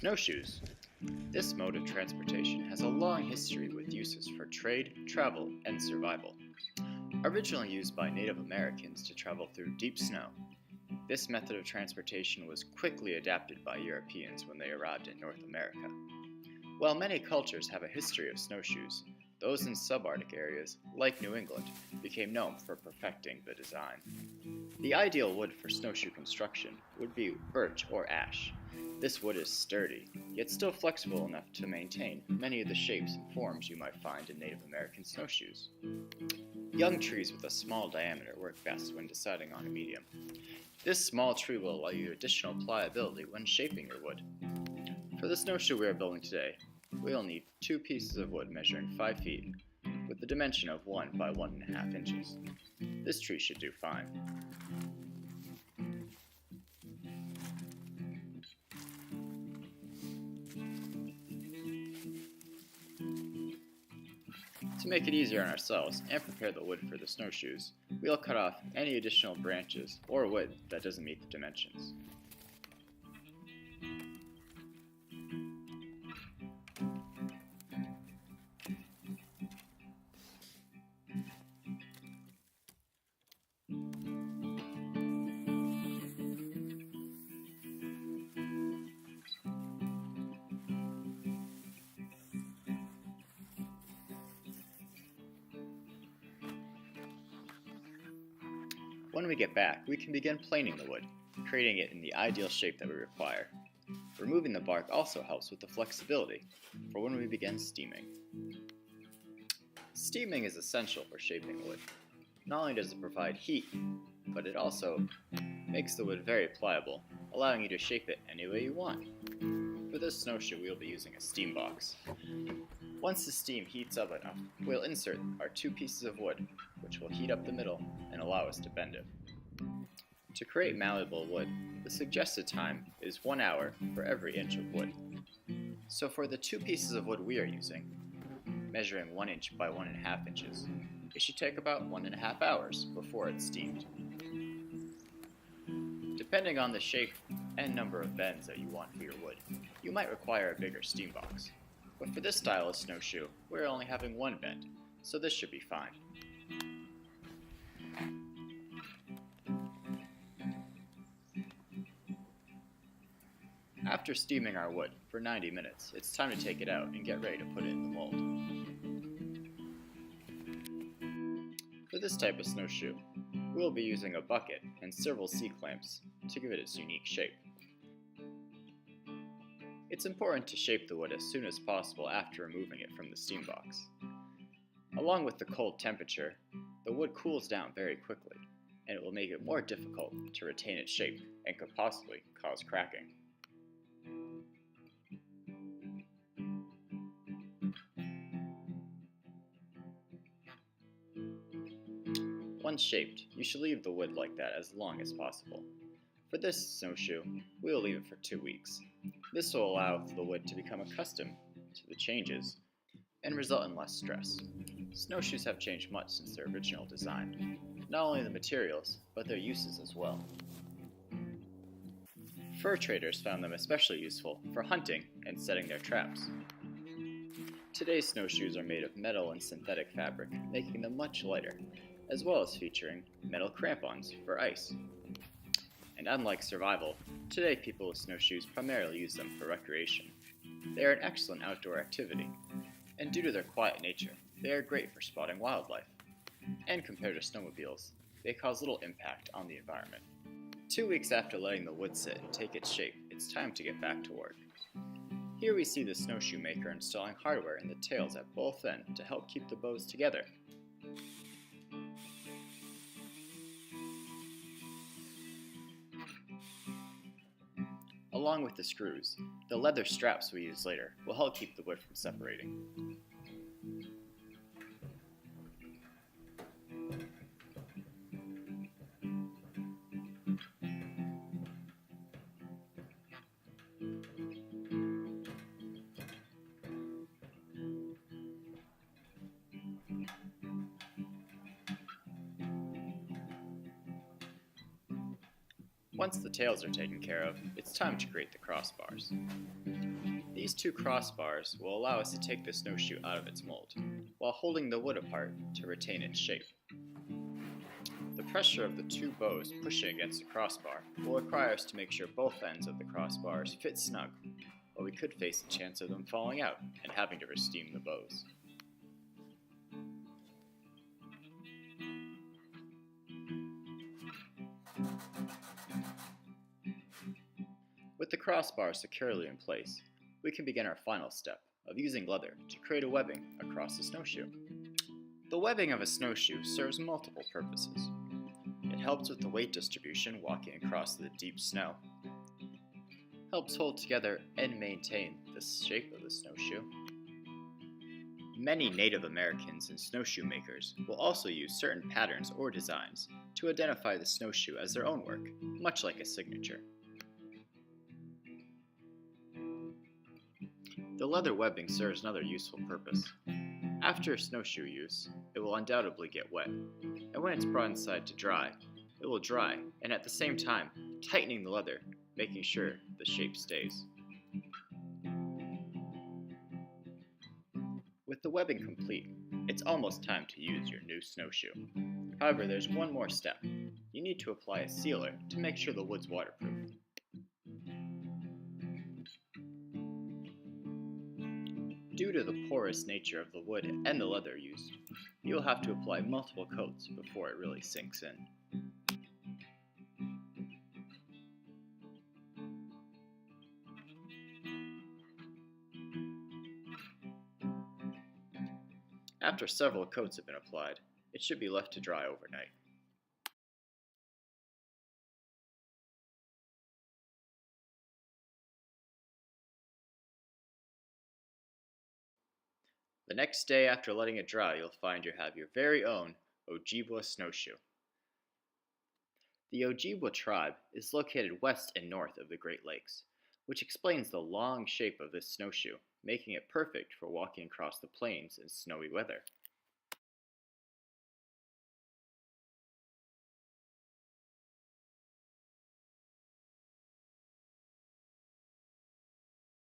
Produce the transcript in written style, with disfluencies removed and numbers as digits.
Snowshoes. This mode of transportation has a long history with uses for trade, travel, and survival. Originally used by Native Americans to travel through deep snow, this method of transportation was quickly adapted by Europeans when they arrived in North America. While many cultures have a history of snowshoes, those in subarctic areas, like New England, became known for perfecting the design. The ideal wood for snowshoe construction would be birch or ash. This wood is sturdy, yet still flexible enough to maintain many of the shapes and forms you might find in Native American snowshoes. Young trees with a small diameter work best when deciding on a medium. This small tree will allow you additional pliability when shaping your wood. For the snowshoe we are building today, we will need 2 pieces of wood measuring 5 feet with the dimension of 1 by 1.5 inches. This tree should do fine. To make it easier on ourselves and prepare the wood for the snowshoes, we'll cut off any additional branches or wood that doesn't meet the dimensions. When we get back, we can begin planing the wood, creating it in the ideal shape that we require. Removing the bark also helps with the flexibility for when we begin steaming. Steaming is essential for shaping wood. Not only does it provide heat, but it also makes the wood very pliable, allowing you to shape it any way you want. For this snowshoe, we'll be using a steam box. Once the steam heats up enough, we'll insert our 2 pieces of wood, which will heat up the middle and allow us to bend it. To create malleable wood, the suggested time is 1 hour for every inch of wood. So for the 2 pieces of wood we are using, measuring 1 inch by 1.5 inches, it should take about 1.5 hours before it's steamed. Depending on the shape and number of bends that you want for your wood, you might require a bigger steam box. But for this style of snowshoe, we're only having 1 bend, so this should be fine. After steaming our wood for 90 minutes, it's time to take it out and get ready to put it in the mold. For this type of snowshoe, we'll be using a bucket and several C-clamps to give it its unique shape. It's important to shape the wood as soon as possible after removing it from the steam box. Along with the cold temperature, the wood cools down very quickly, and it will make it more difficult to retain its shape and could possibly cause cracking. Once shaped, you should leave the wood like that as long as possible. For this snowshoe, we will leave it for 2 weeks. This will allow the wood to become accustomed to the changes and result in less stress. Snowshoes have changed much since their original design, not only the materials, but their uses as well. Fur traders found them especially useful for hunting and setting their traps. Today's snowshoes are made of metal and synthetic fabric, making them much lighter, as well as featuring metal crampons for ice. And unlike survival, today people with snowshoes primarily use them for recreation. They are an excellent outdoor activity, and due to their quiet nature, they are great for spotting wildlife. And compared to snowmobiles, they cause little impact on the environment. 2 weeks after letting the wood sit and take its shape, it's time to get back to work. Here we see the snowshoe maker installing hardware in the tails at both ends to help keep the bows together. Along with the screws, the leather straps we use later will help keep the wood from separating. Once the tails are taken care of, it's time to create the crossbars. These two crossbars will allow us to take the snowshoe out of its mold, while holding the wood apart to retain its shape. The pressure of the two bows pushing against the crossbar will require us to make sure both ends of the crossbars fit snug, or we could face the chance of them falling out and having to re-steam the bows. With the crossbar securely in place, we can begin our final step of using leather to create a webbing across the snowshoe. The webbing of a snowshoe serves multiple purposes. It helps with the weight distribution walking across the deep snow, helps hold together and maintain the shape of the snowshoe. Many Native Americans and snowshoe makers will also use certain patterns or designs to identify the snowshoe as their own work, much like a signature. The leather webbing serves another useful purpose. After snowshoe use, it will undoubtedly get wet, and when it's brought inside to dry, it will dry, and at the same time, tightening the leather, making sure the shape stays. With the webbing complete, it's almost time to use your new snowshoe. However, there's one more step. You need to apply a sealer to make sure the wood's waterproof. Due to the porous nature of the wood and the leather used, you will have to apply multiple coats before it really sinks in. After several coats have been applied, it should be left to dry overnight. The next day after letting it dry, you'll find you have your very own Ojibwa snowshoe. The Ojibwa tribe is located west and north of the Great Lakes, which explains the long shape of this snowshoe, making it perfect for walking across the plains in snowy weather.